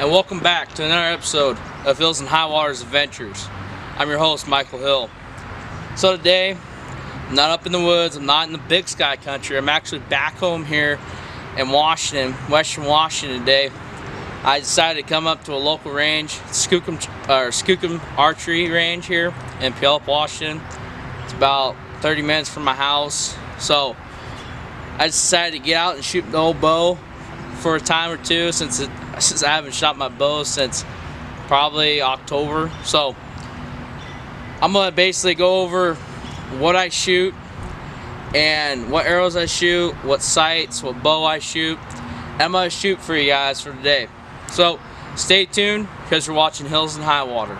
and welcome back to another episode of Hills and High Waters Adventures. I'm your host, Michael Hill. So today, I'm not up in the woods, I'm not in the big sky country, I'm actually back home here in Washington, Western Washington today. I decided to come up to a local range, Skookum Archery Range here in Puyallup, Washington. It's about 30 minutes from my house, so I decided to get out and shoot the old bow for a time or two since I haven't shot my bow since probably October. So I'm gonna basically go over what I shoot and what arrows I shoot, what sights, what bow I shoot. I'm gonna shoot for you guys for today. So stay tuned because you're watching Hills and High Water.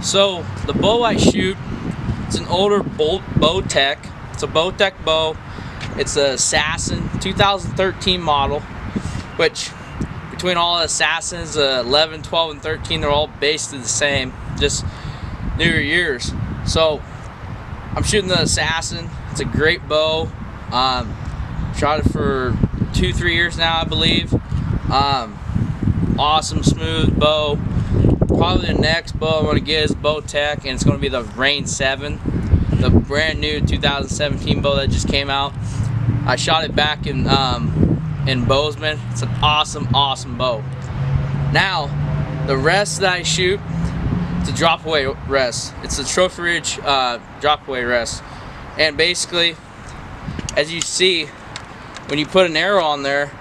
So the bow I shoot, it's an older Bowtech. It's a Bowtech bow. It's a Assassin 2013 model, which between all the Assassins, 11, 12, and 13, they're all basically the same, just newer years. So I'm shooting the Assassin. It's a great bow. Shot it for 2-3 years now, I believe. Awesome, smooth bow. Probably the next bow I'm going to get is Bowtech, and it's going to be the Rain 7, the brand new 2017 bow that just came out. I shot it back in Bozeman. It's an awesome bow. Now, the rest that I shoot, it's a drop away rest. It's a Trophy Ridge drop away rest. And basically, as you see, when you put an arrow on there,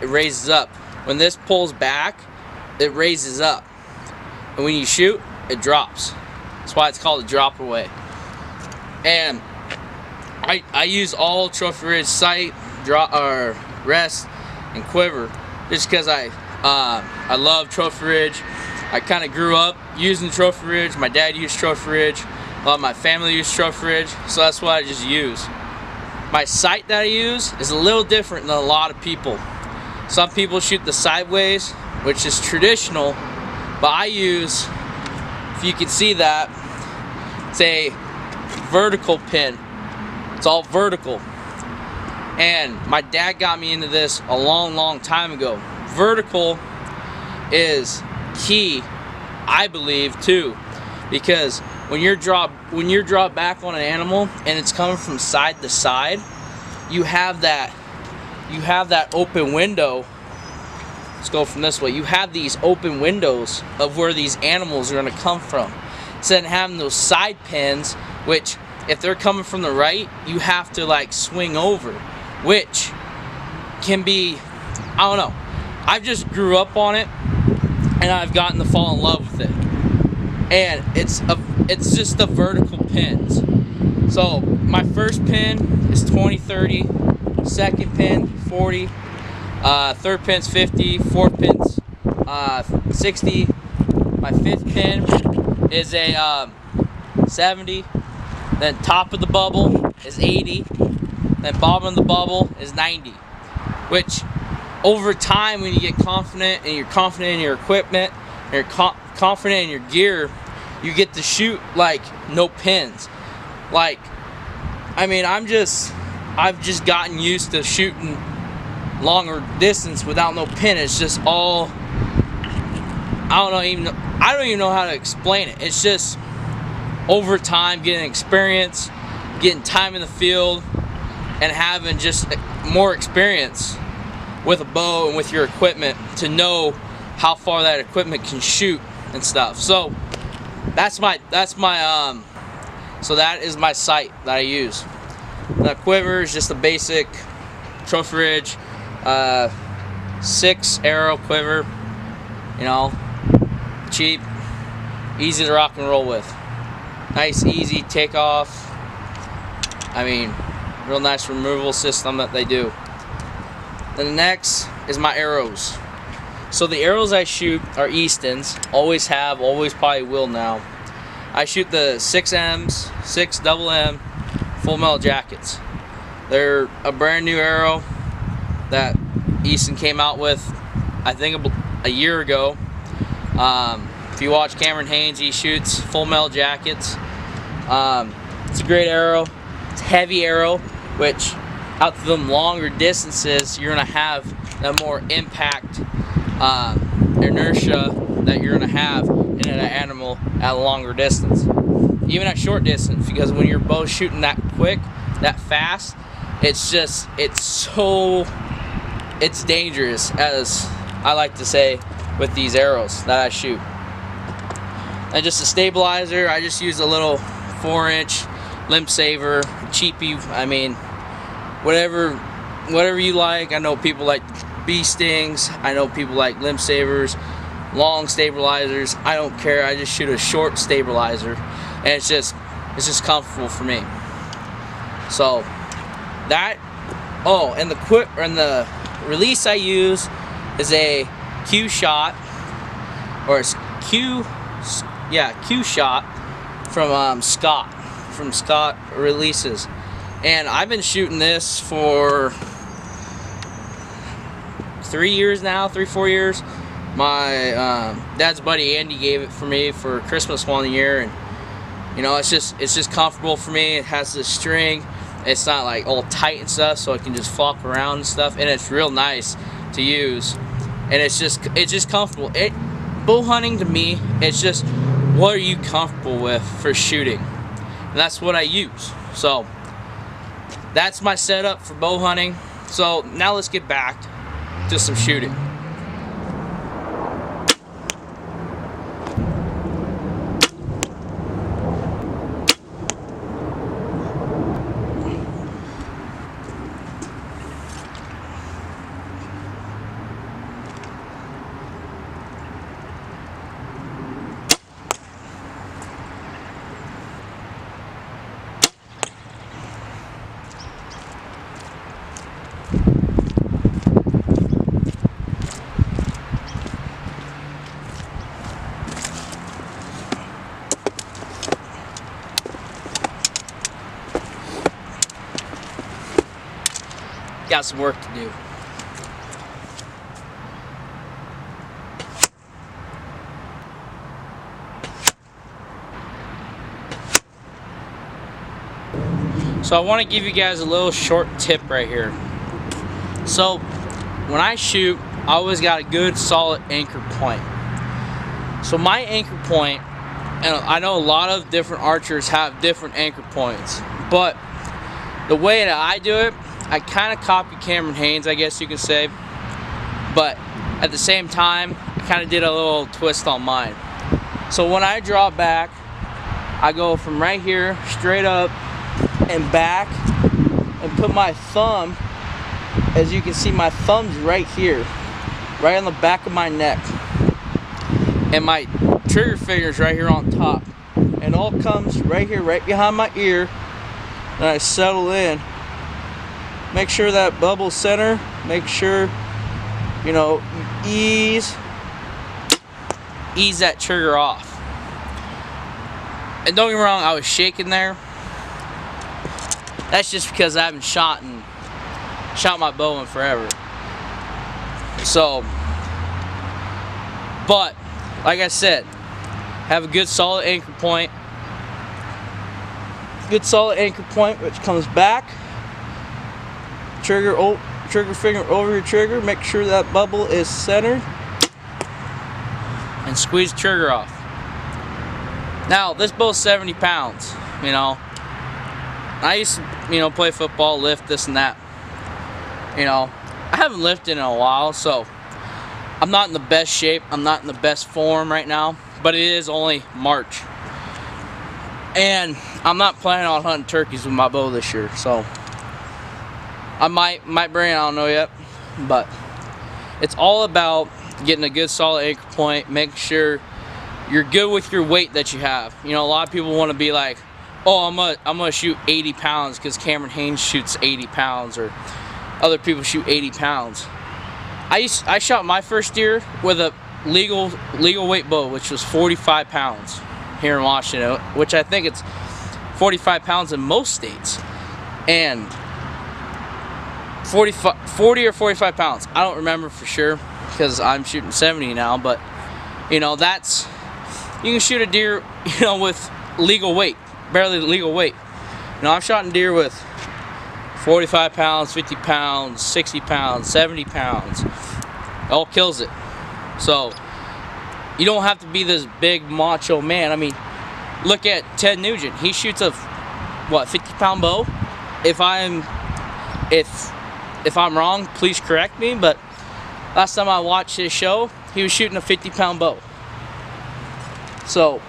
it raises up. When this pulls back, it raises up. And when you shoot, it drops. That's why it's called a drop away. And I use all Trophy Ridge sight, rest, and quiver, just because I love Trophy Ridge. I kind of grew up using Trophy Ridge. My dad used Trophy Ridge. A lot of my family used Trophy Ridge, so that's what I just use. My sight that I use is a little different than a lot of people. Some people shoot the sideways, which is traditional. But I use, if you can see that, it's a vertical pin. It's all vertical. And my dad got me into this a long time ago. Vertical is key, I believe, too, because when you're draw back on an animal and it's coming from side to side, you have that open window. Let's go from this way. You have these open windows of where these animals are going to come from. Instead of having those side pins, which if they're coming from the right, you have to like swing over, which can be, I don't know. I just grew up on it and I've gotten to fall in love with it. And it's just the vertical pins. So my first pin is 20-30, second pin 40. Third pin's 50, fourth pin's 60. My fifth pin is a 70. Then top of the bubble is 80. Then bottom of the bubble is 90. Which over time, when you get confident and you're confident in your equipment, and you're confident in your gear, you get to shoot like no pins. Like, I mean, I've just gotten used to shooting longer distance without no pin. It's just all, I don't even know how to explain it. It's just over time getting experience, getting time in the field, and having just more experience with a bow and with your equipment to know how far that equipment can shoot and stuff. So so that is my sight that I use. The quiver is just a basic Trophy Ridge 6 arrow quiver, you know, cheap, easy to rock and roll with. Nice, easy takeoff. I mean, real nice removal system that they do. The next is my arrows. So the arrows I shoot are Easton's. Always have, always probably will now. I shoot the 6Ms, 6 double M full metal jackets. They're a brand new arrow that Easton came out with, I think, a year ago. If you watch Cameron Haynes, he shoots full metal jackets. It's a great arrow. It's a heavy arrow, which out to them longer distances, you're gonna have that more impact, inertia that you're gonna have in an animal at a longer distance. Even at short distance, because when you're both shooting that quick, that fast, it's dangerous, as I like to say, with these arrows that I shoot. And just a stabilizer, I just use a little 4-inch limb saver, cheapie. I mean, whatever you like. I know people like bee stings. I know people like limb savers, long stabilizers. I don't care. I just shoot a short stabilizer, and it's just comfortable for me. So that. Oh, and the release I use is a Q shot, or it's Q shot from Scott Releases, and I've been shooting this for 3 years now, 3-4 years. My dad's buddy Andy gave it for me for Christmas one year, and you know, it's just comfortable for me. It has this string. It's not like all tight and stuff, so it can just flop around and stuff, and it's real nice to use. And it's just comfortable. Bow hunting to me, it's just, what are you comfortable with for shooting? And that's what I use. So that's my setup for bow hunting. So now let's get back to some shooting. Got some work to do. So I want to give you guys a little short tip right here. So when I shoot, I always got a good solid anchor point. So my anchor point, and I know a lot of different archers have different anchor points, but the way that I do it, I kind of copy Cameron Haynes, I guess you can say, but at the same time, I kind of did a little twist on mine. So when I draw back, I go from right here straight up and back, and put my thumb, as you can see, my thumb's right here, right on the back of my neck, and my trigger finger's right here on top, and all comes right here, right behind my ear, and I settle in. Make sure that bubble's center. Make sure, you know, ease that trigger off. And don't get me wrong, I was shaking there. That's just because I haven't shot my bow in forever. So, but like I said, have a good solid anchor point. Good solid anchor point, which comes back. Trigger finger over your trigger. Make sure that bubble is centered, and squeeze the trigger off. Now this bow's 70 pounds. You know, I used to, you know, play football, lift this and that. You know, I haven't lifted in a while, so I'm not in the best shape. I'm not in the best form right now. But it is only March, and I'm not planning on hunting turkeys with my bow this year. So I might bring it, I don't know yet, but it's all about getting a good solid anchor point. Make sure you're good with your weight that you have. You know, a lot of people want to be like, oh, I'm gonna shoot 80 pounds because Cameron Haynes shoots 80 pounds, or other people shoot 80 pounds. I shot my first deer with a legal weight bow, which was 45 pounds. here in Washington, which I think it's 45 pounds in most states, and 40 or 45 pounds. I don't remember for sure because I'm shooting 70 now, but you know, that's, you can shoot a deer, you know, with legal weight, barely legal weight. You know, I've shot a deer with 45 pounds, 50 pounds, 60 pounds, 70 pounds. It all kills it. So you don't have to be this big macho man. I mean, look at Ted Nugent. He shoots a, what, 50-pound bow? If I'm wrong, please correct me, but last time I watched his show, he was shooting a 50-pound bow. So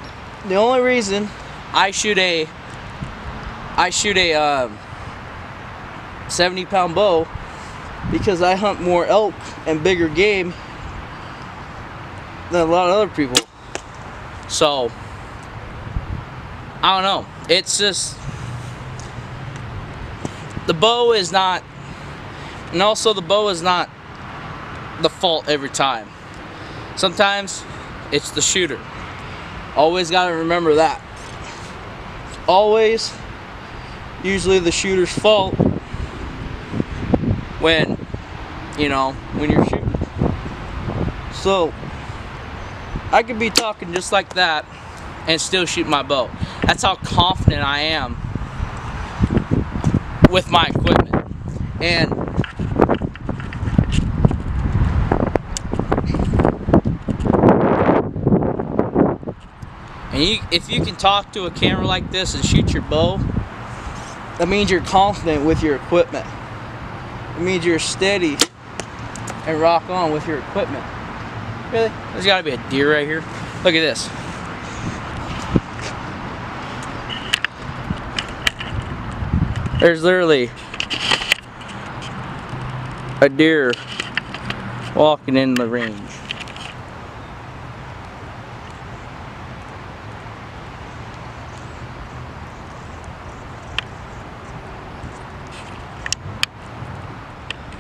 the only reason I shoot a 70-pound bow because I hunt more elk and bigger game than a lot of other people. So I don't know. It's just, the bow is not, and also the bow is not the fault every time. Sometimes it's the shooter. Always gotta remember that. It's always usually the shooter's fault when, you know, when you're shooting. So I could be talking just like that and still shoot my bow. That's how confident I am with my equipment. And if you can talk to a camera like this and shoot your bow, that means you're confident with your equipment. It means you're steady and rock on with your equipment. Really? There's gotta be a deer right here. Look at this. There's literally a deer walking in the range.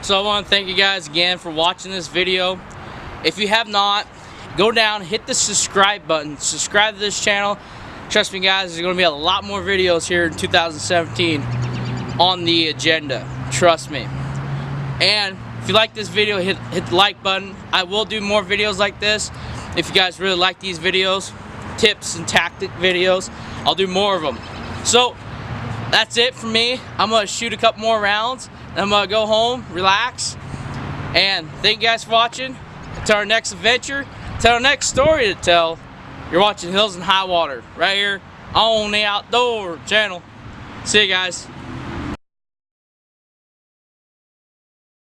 So I want to thank you guys again for watching this video. If you have not, go down, hit the subscribe button, subscribe to this channel. Trust me guys, there's going to be a lot more videos here in 2017 on the agenda. Trust me. And if you like this video, hit the like button. I will do more videos like this. If you guys really like these videos, tips and tactic videos, I'll do more of them. So that's it for me. I'm going to shoot a couple more rounds. I'm going to go home, relax, and thank you guys for watching. Until our next adventure, until our next story to tell, you're watching Hills and High Water right here on the Outdoor channel. See you guys.